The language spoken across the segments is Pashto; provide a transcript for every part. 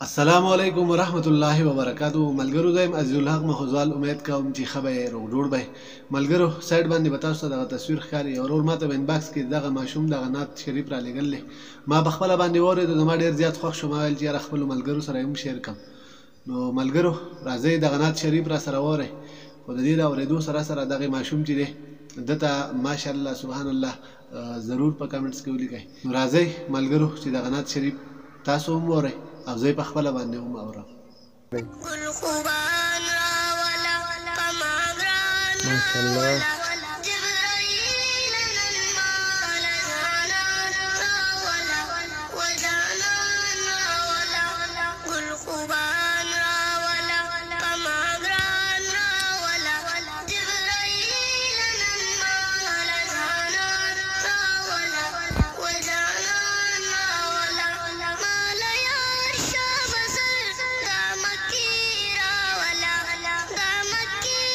السلام علیکم ورحمت الله وبرکاتو. ملګرو زم عزیز الحق مخزوال امید کوم چې خبره روغ جوړ به. ملګرو سایډ باندې به تاسو ته دغه تصویر ښکاري او ورور ماته په انباکس کې دغه ماشوم دغه نعت شریف را لېږلی. ما په خپله باندې واورېدو، زما ډېر زیات خوښ شو. ما ویل چې یاره خپلو ملګرو سره یې هم شیر کړم. نو ملګرو راځئ دغه نعت شریف را سره واورئ. خو د دې د اورېدو سره سره دغه ماشوم چې دی ده ته ماشاءالله سبحان الله ضرور په کمنټس کې ولیکئ. نو راځئ ملګرو چې دغه نعت شریف تاسو هم واورئ او زه په خپله باندې هم اورم. ماشاءالله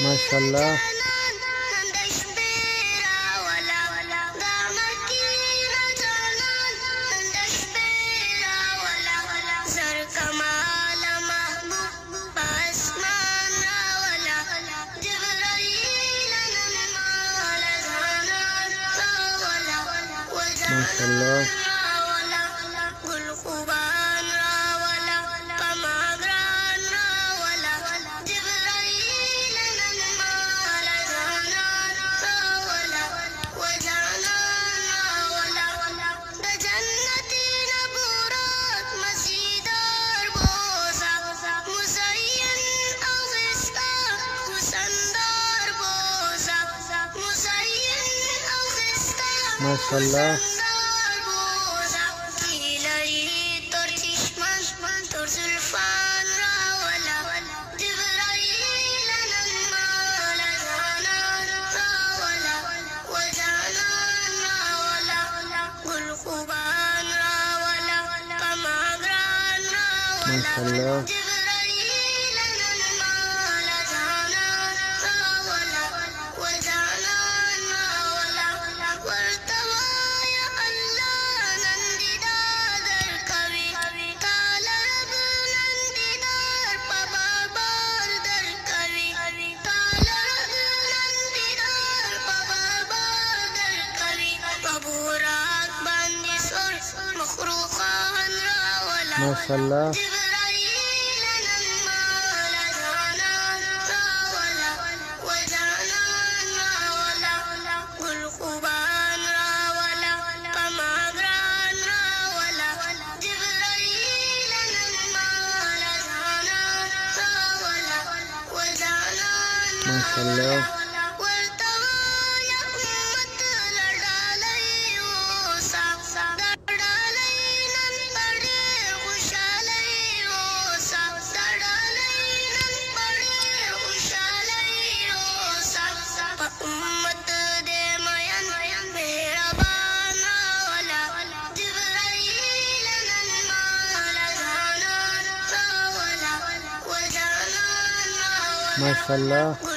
ماشاءالله ماشاءالله ماشاءالله ماشاءالله ماشاءالله ماشاءالله ماشاءالله